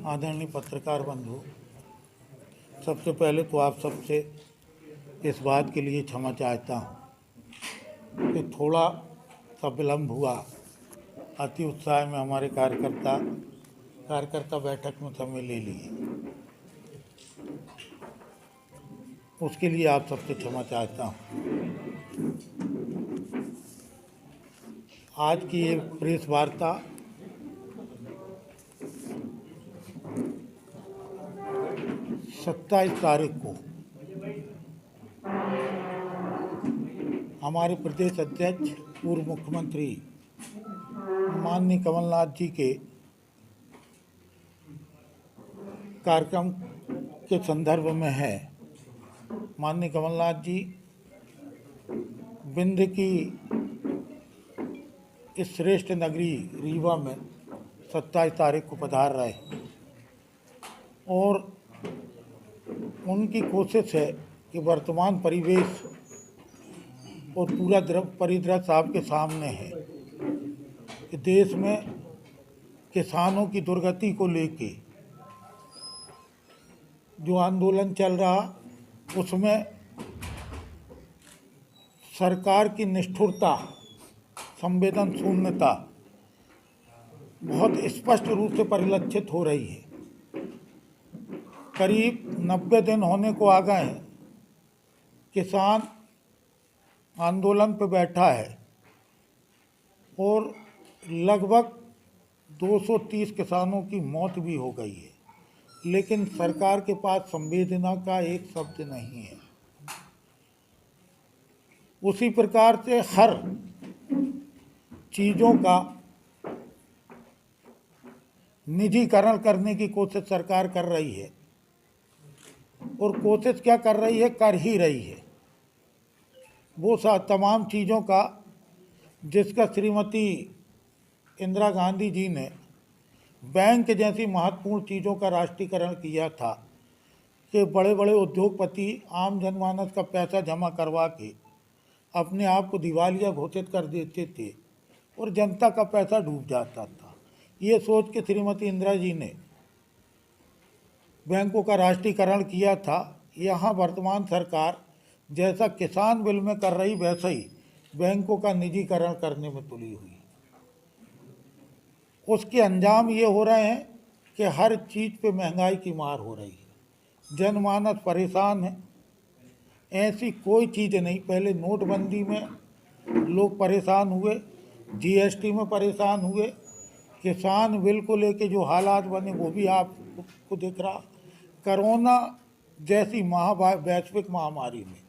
आदरणीय पत्रकार बंधु, सबसे पहले तो आप सबसे इस बात के लिए क्षमा चाहता हूँ कि थोड़ा सा विलम्ब हुआ। अति उत्साह में हमारे कार्यकर्ता बैठक में समय ले लिए, उसके लिए आप सबसे क्षमा चाहता हूँ। आज की ये प्रेस वार्ता 27 तारीख को हमारे प्रदेश अध्यक्ष पूर्व मुख्यमंत्री माननीय कमलनाथ जी के कार्यक्रम के संदर्भ में है। माननीय कमलनाथ जी विंध्य की इस श्रेष्ठ नगरी रीवा में 27 तारीख को पधार रहे और उनकी कोशिश है कि वर्तमान परिवेश और पूरा परिदृश्य आपके सामने है कि देश में किसानों की दुर्गति को लेके जो आंदोलन चल रहा, उसमें सरकार की निष्ठुरता, संवेदन शून्यता बहुत स्पष्ट रूप से परिलक्षित हो रही है। करीब 90 दिन होने को आ गए हैं, किसान आंदोलन पर बैठा है और लगभग 230 किसानों की मौत भी हो गई है, लेकिन सरकार के पास संवेदना का एक शब्द नहीं है। उसी प्रकार से हर चीज़ों का निजीकरण करने की कोशिश सरकार कर रही है और कोशिश क्या कर रही है, कर ही रही है। वो तमाम चीज़ों का जिसका श्रीमती इंदिरा गांधी जी ने बैंक जैसी महत्वपूर्ण चीज़ों का राष्ट्रीयकरण किया था कि बड़े बड़े उद्योगपति आम जनमानस का पैसा जमा करवा के अपने आप को दिवालिया घोषित कर देते थे और जनता का पैसा डूब जाता था। ये सोच के श्रीमती इंदिरा जी ने बैंकों का राष्ट्रीयकरण किया था। यहाँ वर्तमान सरकार जैसा किसान बिल में कर रही, वैसा ही बैंकों का निजीकरण करने में तुली हुई। उसके अंजाम ये हो रहे हैं कि हर चीज़ पे महंगाई की मार हो रही है, जनमानस परेशान है। ऐसी कोई चीज़ नहीं, पहले नोटबंदी में लोग परेशान हुए, जीएसटी में परेशान हुए, किसान बिल को लेके जो हालात बने वो भी आपको दिख रहा। कोरोना जैसी वैश्विक महामारी में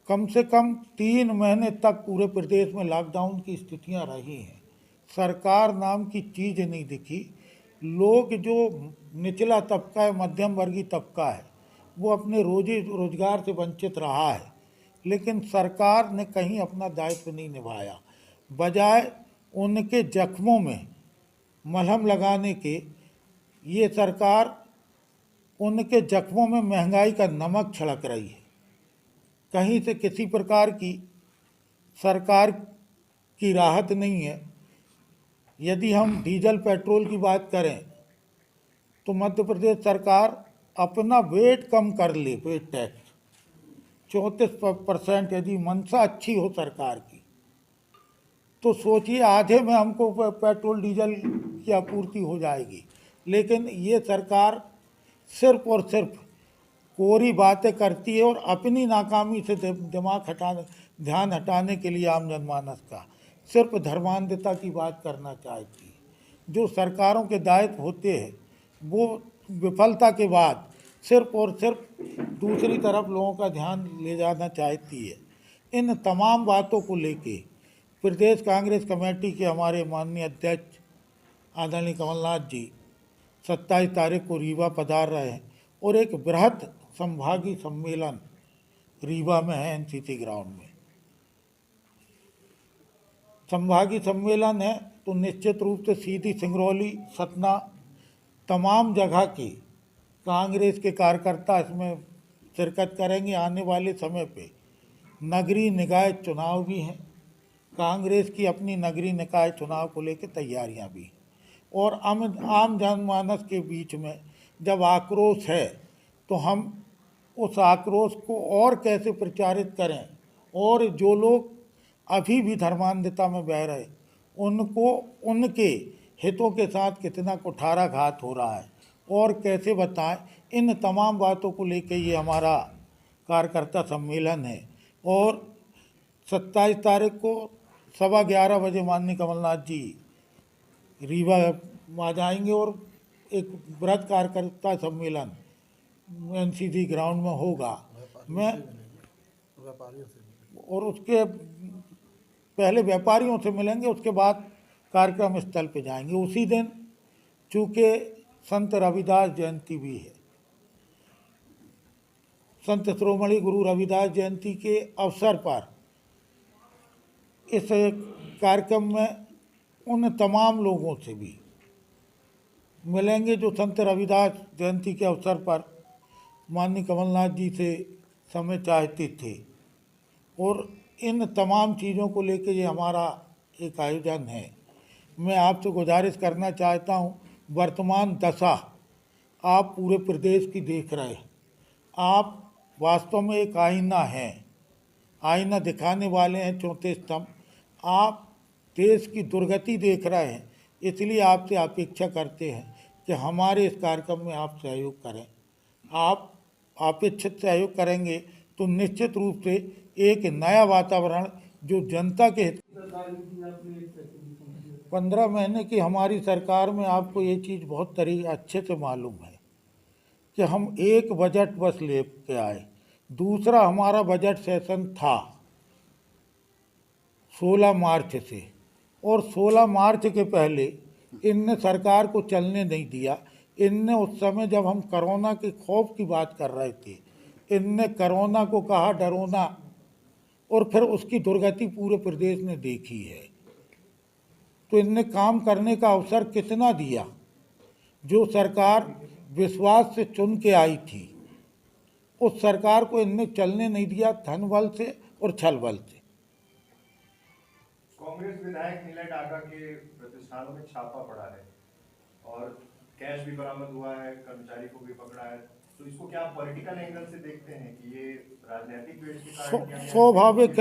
कम से कम 3 महीने तक पूरे प्रदेश में लॉकडाउन की स्थितियां रही हैं। सरकार नाम की चीज़ नहीं दिखी। लोग जो निचला तबका है, मध्यम वर्गीय तबका है, वो अपने रोजी रोजगार से वंचित रहा है, लेकिन सरकार ने कहीं अपना दायित्व नहीं निभाया। बजाय उनके जख्मों में मलहम लगाने के, ये सरकार उनके जख्मों में महंगाई का नमक छिड़क रही है। कहीं से किसी प्रकार की सरकार की राहत नहीं है। यदि हम डीजल पेट्रोल की बात करें तो मध्य प्रदेश सरकार अपना वेट कम कर ले, वेट टैक्स 34% यदि मंशा अच्छी हो सरकार की, तो सोचिए आधे में हमको पेट्रोल डीजल की आपूर्ति हो जाएगी। लेकिन ये सरकार सिर्फ और सिर्फ कोरी बातें करती है और अपनी नाकामी से ध्यान हटाने के लिए आम जनमानस का सिर्फ धर्मांधता की बात करना चाहती है। जो सरकारों के दायित्व होते हैं वो विफलता के बाद सिर्फ और सिर्फ दूसरी तरफ लोगों का ध्यान ले जाना चाहती है। इन तमाम बातों को लेके प्रदेश कांग्रेस कमेटी के हमारे माननीय अध्यक्ष आदरणीय कमलनाथ जी 27 तारीख को रीवा पधार रहे हैं और एक बृहद संभागीय सम्मेलन रीवा में है, एनसीसी ग्राउंड में संभागीय सम्मेलन है। तो निश्चित रूप से सीधी, सिंगरौली, सतना, तमाम जगह के कांग्रेस के कार्यकर्ता इसमें शिरकत करेंगे। आने वाले समय पे नगरीय निकाय चुनाव भी हैं, कांग्रेस की अपनी नगरीय निकाय चुनाव को लेकर तैयारियां भी। और आम जनमानस के बीच में जब आक्रोश है तो हम उस आक्रोश को और कैसे प्रचारित करें, और जो लोग अभी भी धर्मांधता में बह रहे उनको उनके हितों के साथ कितना कुठाराघात हो रहा है और कैसे बताएं, इन तमाम बातों को लेकर ये हमारा कार्यकर्ता सम्मेलन है। और 27 तारीख को 11:15 बजे माननीय कमलनाथ जी रीवा आ जाएंगे और एक बृहद कार्यकर्ता सम्मेलन एनसीसी ग्राउंड में होगा। मैं और उसके पहले व्यापारियों से मिलेंगे, उसके बाद कार्यक्रम स्थल पे जाएंगे। उसी दिन चूँकि संत रविदास जयंती भी है, संत शिरोमणि गुरु रविदास जयंती के अवसर पर इस कार्यक्रम में उन तमाम लोगों से भी मिलेंगे जो संत रविदास जयंती के अवसर पर माननीय कमलनाथ जी से समय चाहते थे। और इन तमाम चीज़ों को लेकर ये हमारा एक आयोजन है। मैं आपसे गुजारिश करना चाहता हूँ, वर्तमान दशा आप पूरे प्रदेश की देख रहे हैं। आप वास्तव में एक आईना हैं, आईना दिखाने वाले हैं, चौथे स्तंभ। आप देश की दुर्गति देख रहे हैं, इसलिए आपसे अपेक्षा करते हैं कि हमारे इस कार्यक्रम में आप सहयोग करें। आप अपेक्षित सहयोग करेंगे तो निश्चित रूप से एक नया वातावरण जो जनता के 15 महीने की हमारी सरकार में आपको ये चीज़ बहुत अच्छे से मालूम है कि हम एक बजट बस ले के आए। दूसरा हमारा बजट सेशन था 16 मार्च से, और 16 मार्च के पहले इनने सरकार को चलने नहीं दिया। इनने उस समय जब हम कोरोना के खौफ की बात कर रहे थे, इनने कोरोना को कहा डरोना, और फिर उसकी दुर्गति पूरे प्रदेश ने देखी है। तो इनने काम करने का अवसर कितना दिया। जो सरकार विश्वास से चुन के आई थी उस सरकार को इनने चलने नहीं दिया, धन बल से और छल बल से। कांग्रेस विधायक नीलय डागा के प्रतिष्ठानों में छापा पड़ा है और कैश भी बरामद हुआ है, कर्मचारी को भी पकड़ा है, तो इसको क्या पॉलिटिकल एंगल से देखते हैं कि ये राजनीतिक द्वेष के कारण?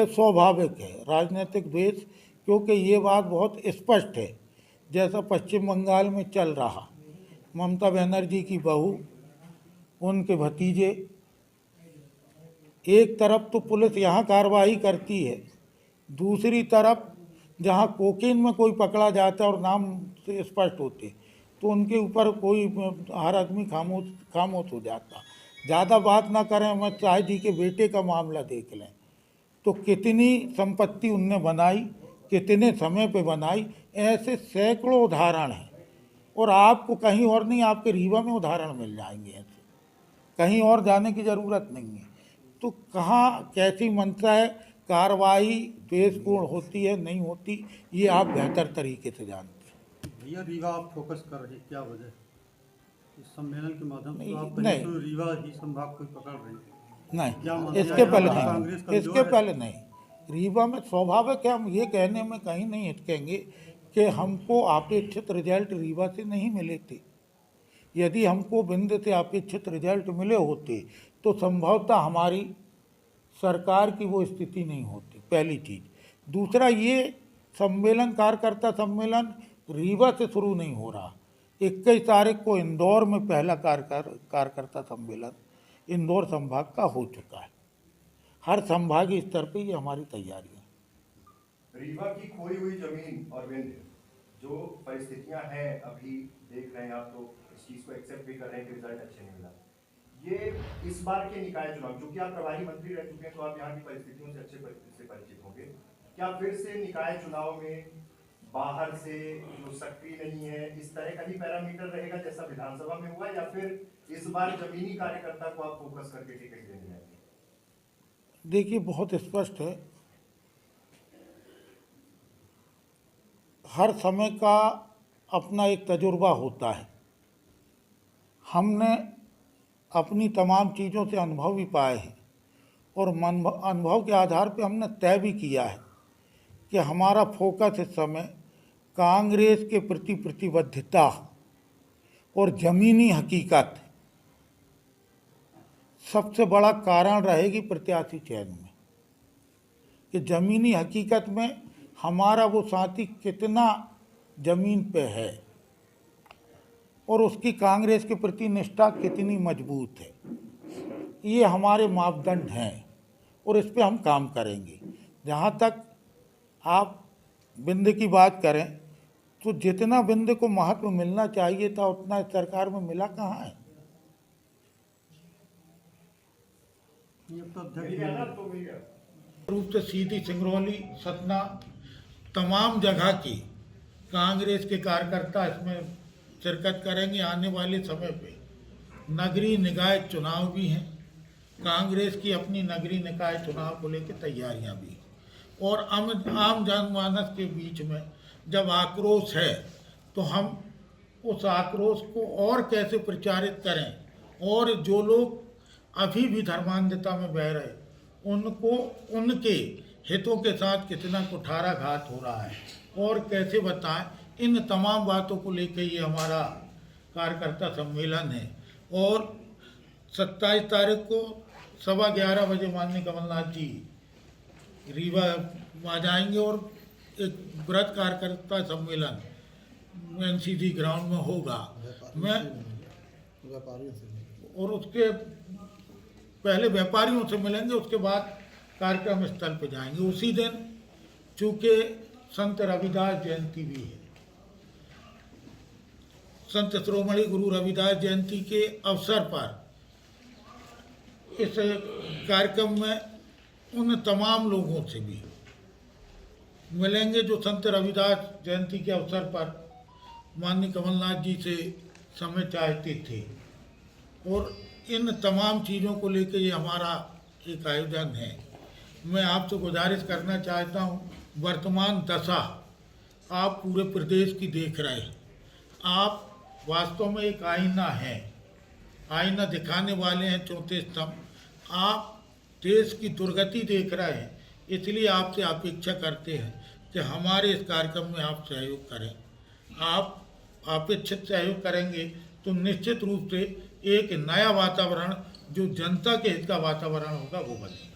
स्वाभाविक है राजनीतिक द्वेष, क्योंकि ये बात बहुत स्पष्ट है। जैसा पश्चिम बंगाल में चल रहा, ममता बनर्जी की बहू, उनके भतीजे, एक तरफ तो पुलिस यहाँ कार्रवाई करती है, दूसरी तरफ जहाँ कोकीन में कोई पकड़ा जाता है और नाम से स्पष्ट होते तो उनके ऊपर कोई हर आदमी खामोश हो जाता। ज़्यादा बात ना करें, अमित शाह जी के बेटे का मामला देख लें तो कितनी संपत्ति उनने बनाई, कितने समय पे बनाई। ऐसे सैकड़ों उदाहरण हैं, और आपको कहीं और नहीं, आपके रीवा में उदाहरण मिल जाएंगे ऐसे, कहीं और जाने की ज़रूरत नहीं है। तो कहाँ कैसी मंशा है, कार्रवाई द्वेषपूर्ण होती है नहीं होती, ये आप बेहतर तरीके से जानते हैं। भैया रीवा आप फोकस कर रहे, क्या वजह? इस सम्मेलन के माध्यम से आप नहीं, रीवा ही संभाग को पकड़ रहे नहीं, इसके पहले नहीं, इसके पहले नहीं। रीवा में स्वाभाविक है, हम ये कहने में कहीं नहीं हिचकेंगे कि हमको अपेक्षित रिजल्ट रीवा से नहीं मिले थे। यदि हमको बिंद से अपेक्षित रिजल्ट मिले होते तो संभवतः हमारी सरकार की वो स्थिति नहीं होती, पहली चीज़। दूसरा, ये सम्मेलन, कार्यकर्ता सम्मेलन रीवा से शुरू नहीं हो रहा। 21 तारीख को इंदौर में पहला कार्यकर्ता सम्मेलन इंदौर संभाग का हो चुका है। हर संभागीय स्तर पे ये हमारी तैयारी है। रीवा की खोई हुई जमीन और विंध्य जो परिस्थितियां हैं अभी देख रहे हैं आप, तो इस चीज को एक्सेप्ट भी कर रहे हैं कि रिजल्ट अच्छे नहीं मिला। ये इस बार के निकाय चुनाव, क्योंकि आप प्रभारी मंत्री रह चुके हैं तो आप यहाँ की परिस्थितियों से अच्छे से परिचित होंगे, क्या फिर से निकाय चुनाव में बाहर से जो सक्रिय नहीं है इस तरह का ही पैरामीटर रहेगा जैसा विधानसभा में हुआ, या फिर इस बार जमीनी कार्यकर्ता को आप फोकस करके टिकट देने जाएंगे? देखिए, बहुत स्पष्ट है, हर समय का अपना एक तजुर्बा होता है। हमने अपनी तमाम चीज़ों से अनुभव भी पाए हैं, और अनुभव के आधार पे हमने तय भी किया है कि हमारा फोकस इस समय कांग्रेस के प्रति प्रतिबद्धता और ज़मीनी हकीकत सबसे बड़ा कारण रहेगी प्रत्याशी चयन में, कि ज़मीनी हकीकत में हमारा वो साथी कितना ज़मीन पे है और उसकी कांग्रेस के प्रति निष्ठा कितनी मजबूत है। ये हमारे मापदंड हैं और इस पे हम काम करेंगे। जहाँ तक आप बिंद की बात करें तो जितना बिंद को महत्व मिलना चाहिए था उतना इस सरकार में मिला कहाँ है। ये तो अध्यक्ष रूप से सीधी सिंगरौली सतना तमाम जगह की कांग्रेस के कार्यकर्ता इसमें शिरकत करेंगे। आने वाले समय पे नगरीय निकाय चुनाव भी हैं, कांग्रेस की अपनी नगरीय निकाय चुनाव को लेकर तैयारियां भी, और आम जनमानस के बीच में जब आक्रोश है तो हम उस आक्रोश को और कैसे प्रचारित करें और जो लोग अभी भी धर्मांधता में बह रहे उनको उनके हितों के साथ कितना कुठाराघात हो रहा है और कैसे बताएं। इन तमाम बातों को लेकर ये हमारा कार्यकर्ता सम्मेलन है और 27 तारीख को 11:15 बजे माननीय कमलनाथ जी रीवा आ जाएंगे और एक बृहद कार्यकर्ता सम्मेलन एनसीसी ग्राउंड में होगा। मैं और उसके पहले व्यापारियों से मिलेंगे, उसके बाद कार्यक्रम स्थल पर जाएंगे। उसी दिन चूँकि संत रविदास जयंती भी है, संत शिरोमणि गुरु रविदास जयंती के अवसर पर इस कार्यक्रम में उन तमाम लोगों से भी मिलेंगे जो संत रविदास जयंती के अवसर पर माननीय कमलनाथ जी से समय चाहते थे। और इन तमाम चीज़ों को लेकर ये हमारा एक आयोजन है। मैं आपसे गुजारिश करना चाहता हूँ, वर्तमान दशा आप पूरे प्रदेश की देख रहे हैं। आप वास्तव में एक आईना है, आईना दिखाने वाले हैं चौथे स्तंभ। आप देश की दुर्गति देख रहे हैं, इसलिए आपसे अपेक्षा करते हैं कि हमारे इस कार्यक्रम में आप सहयोग करें। आप अपेक्षित सहयोग करेंगे तो निश्चित रूप से एक नया वातावरण जो जनता के हित का वातावरण होगा वो बनेगा।